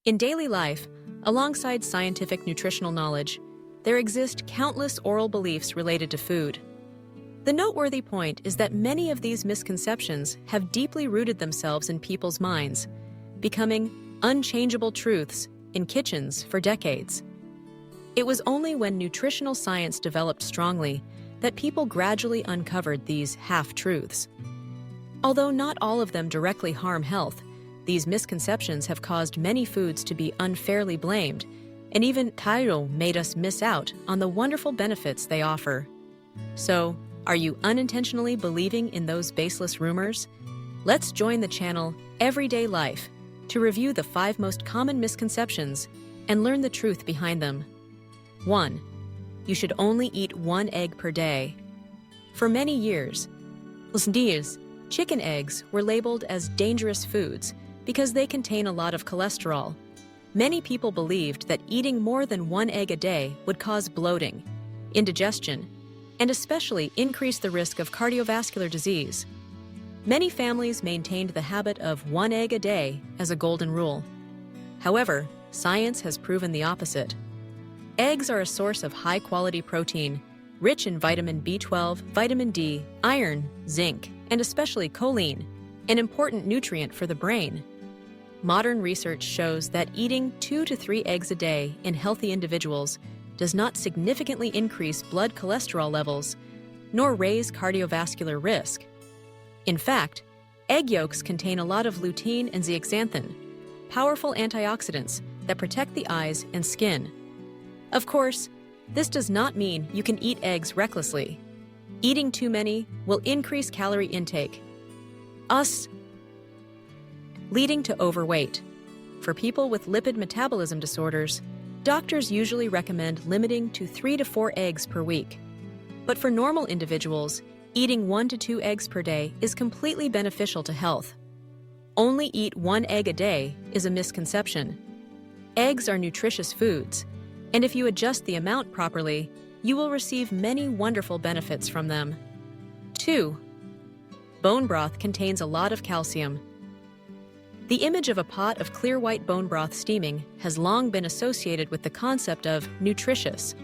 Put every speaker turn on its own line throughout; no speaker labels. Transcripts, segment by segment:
In daily life, alongside scientific nutritional knowledge, there exist countless oral beliefs related to food. The noteworthy point is that many of these misconceptions have deeply rooted themselves in people's minds, becoming unchangeable truths in kitchens for decades. It was only when nutritional science developed strongly that people gradually uncovered these half-truths. Although not all of them directly harm health, these misconceptions have caused many foods to be unfairly blamed, and even Tyrell made us miss out on the wonderful benefits they offer. So, are you unintentionally believing in those baseless rumors? Let's join the channel Everyday Life to review the 5 most common misconceptions and learn the truth behind them. 1. You should only eat 1 egg per day. For many years, chicken eggs were labeled as dangerous foods because they contain a lot of cholesterol. Many people believed that eating more than 1 egg a day would cause bloating, indigestion, and especially increase the risk of cardiovascular disease. Many families maintained the habit of 1 egg a day as a golden rule. However, science has proven the opposite. Eggs are a source of high-quality protein, rich in vitamin B12, vitamin D, iron, zinc, and especially choline, an important nutrient for the brain. Modern research shows that eating 2 to 3 eggs a day in healthy individuals does not significantly increase blood cholesterol levels, nor raise cardiovascular risk. In fact, egg yolks contain a lot of lutein and zeaxanthin, powerful antioxidants that protect the eyes and skin. Of course, this does not mean you can eat eggs recklessly. Eating too many will increase calorie intake, leading to overweight. For people with lipid metabolism disorders, doctors usually recommend limiting to 3 to 4 eggs per week. But for normal individuals, eating 1 to 2 eggs per day is completely beneficial to health. Only eat 1 egg a day is a misconception. Eggs are nutritious foods, and if you adjust the amount properly, you will receive many wonderful benefits from them. 2. Bone broth contains a lot of calcium. The image of a pot of clear white bone broth steaming has long been associated with the concept of nutritious.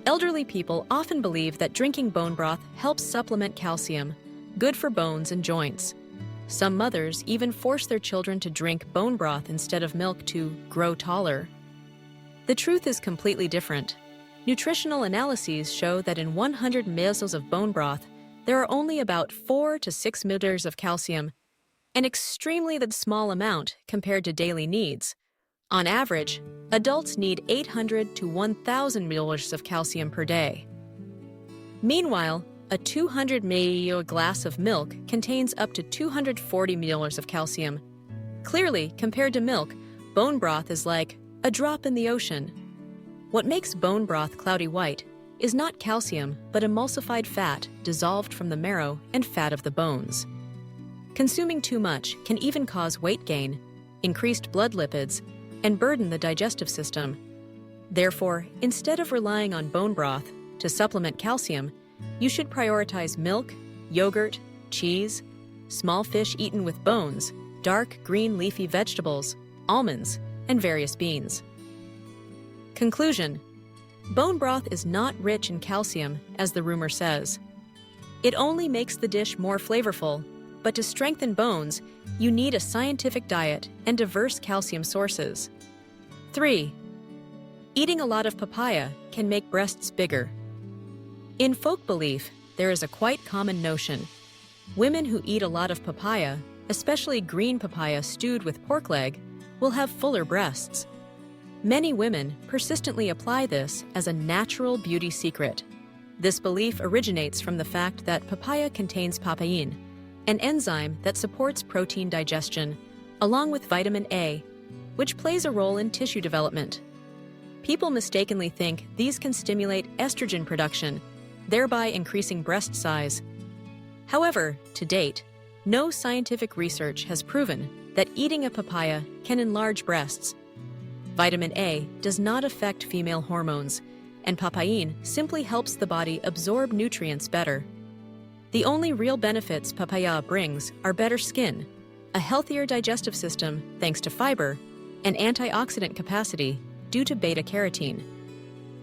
Elderly people often believe that drinking bone broth helps supplement calcium, good for bones and joints. Some mothers even force their children to drink bone broth instead of milk to grow taller. The truth is completely different. Nutritional analyses show that in 100 ml of bone broth, there are only about 4 to 6 milliliters of calcium, an extremely small amount compared to daily needs. On average, adults need 800 to 1,000 milliliters of calcium per day. Meanwhile, a 200 ml glass of milk contains up to 240 milliliters of calcium. Clearly, compared to milk, bone broth is like a drop in the ocean. What makes bone broth cloudy white is not calcium, but emulsified fat dissolved from the marrow and fat of the bones. Consuming too much can even cause weight gain, increased blood lipids, and burden the digestive system. Therefore, instead of relying on bone broth to supplement calcium, you should prioritize milk, yogurt, cheese, small fish eaten with bones, dark green leafy vegetables, almonds, and various beans. Conclusion: bone broth is not rich in calcium, as the rumor says. It only makes the dish more flavorful, but to strengthen bones, you need a scientific diet and diverse calcium sources. 3. Eating a lot of papaya can make breasts bigger. In folk belief, there is a quite common notion. Women who eat a lot of papaya, especially green papaya stewed with pork leg, will have fuller breasts. Many women persistently apply this as a natural beauty secret. This belief originates from the fact that papaya contains papain, an enzyme that supports protein digestion, along with vitamin A, which plays a role in tissue development. People mistakenly think these can stimulate estrogen production, thereby increasing breast size. However, to date, no scientific research has proven that eating a papaya can enlarge breasts. Vitamin A does not affect female hormones, and papain simply helps the body absorb nutrients better. The only real benefits papaya brings are better skin, a healthier digestive system thanks to fiber, and antioxidant capacity due to beta-carotene.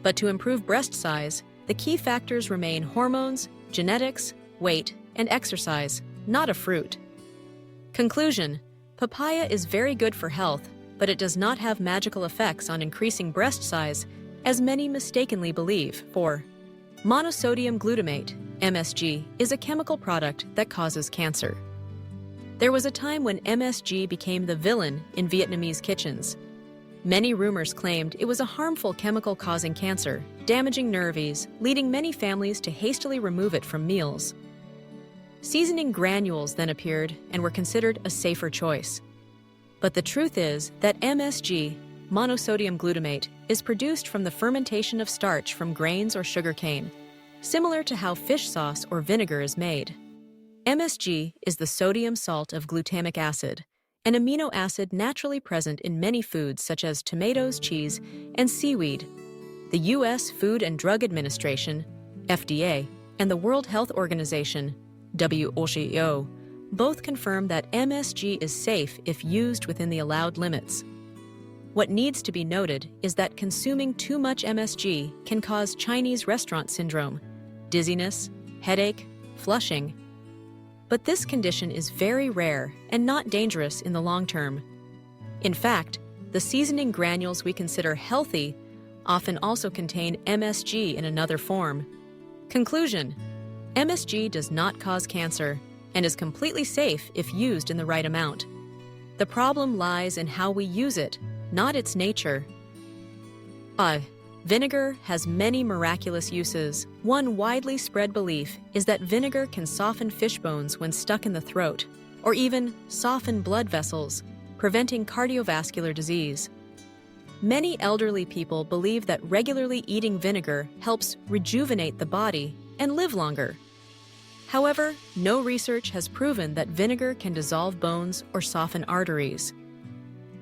But to improve breast size, the key factors remain hormones, genetics, weight, and exercise, not a fruit. Conclusion: papaya is very good for health, but it does not have magical effects on increasing breast size, as many mistakenly believe. 4. Monosodium glutamate, MSG, is a chemical product that causes cancer. There was a time when MSG became the villain in Vietnamese kitchens. Many rumors claimed it was a harmful chemical causing cancer, damaging nerves, leading many families to hastily remove it from meals. Seasoning granules then appeared and were considered a safer choice. But the truth is that MSG, monosodium glutamate, is produced from the fermentation of starch from grains or sugarcane, similar to how fish sauce or vinegar is made. MSG is the sodium salt of glutamic acid, an amino acid naturally present in many foods such as tomatoes, cheese, and seaweed. The U.S. Food and Drug Administration, FDA, and the World Health Organization, WHO, both confirm that MSG is safe if used within the allowed limits. What needs to be noted is that consuming too much MSG can cause Chinese restaurant syndrome, dizziness, headache, flushing. But this condition is very rare and not dangerous in the long term. In fact, the seasoning granules we consider healthy often also contain MSG in another form. Conclusion: MSG does not cause cancer and is completely safe if used in the right amount. The problem lies in how we use it, not its nature. 5. Vinegar has many miraculous uses. One widely spread belief is that vinegar can soften fish bones when stuck in the throat, or even soften blood vessels, preventing cardiovascular disease. Many elderly people believe that regularly eating vinegar helps rejuvenate the body and live longer. However, no research has proven that vinegar can dissolve bones or soften arteries.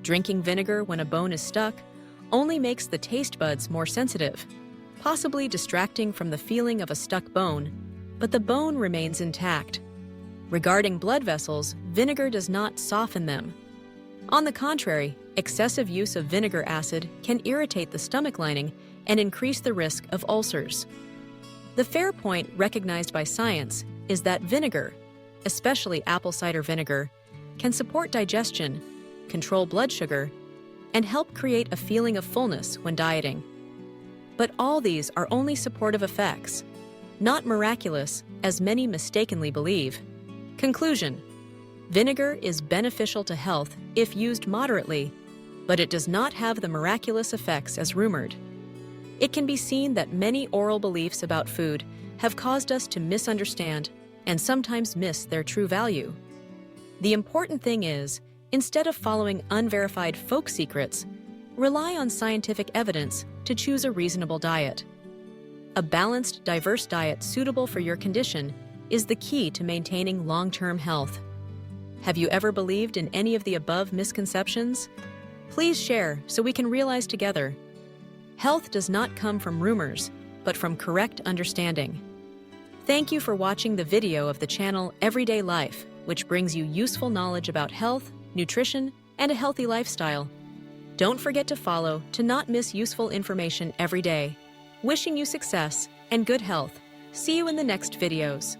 Drinking vinegar when a bone is stuck only makes the taste buds more sensitive, possibly distracting from the feeling of a stuck bone, but the bone remains intact. Regarding blood vessels, vinegar does not soften them. On the contrary, excessive use of vinegar acid can irritate the stomach lining and increase the risk of ulcers. The fair point recognized by science is that vinegar, especially apple cider vinegar, can support digestion, control blood sugar, and help create a feeling of fullness when dieting. But all these are only supportive effects, not miraculous, as many mistakenly believe. Conclusion: vinegar is beneficial to health if used moderately, but it does not have the miraculous effects as rumored. It can be seen that many oral beliefs about food have caused us to misunderstand and sometimes miss their true value. The important thing is, instead of following unverified folk secrets, rely on scientific evidence to choose a reasonable diet. A balanced, diverse diet suitable for your condition is the key to maintaining long-term health. Have you ever believed in any of the above misconceptions? Please share so we can realize together. Health does not come from rumors, but from correct understanding. Thank you for watching the video of the channel Everyday Life, which brings you useful knowledge about health, nutrition, and a healthy lifestyle. Don't forget to follow to not miss useful information every day. Wishing you success and good health. See you in the next videos.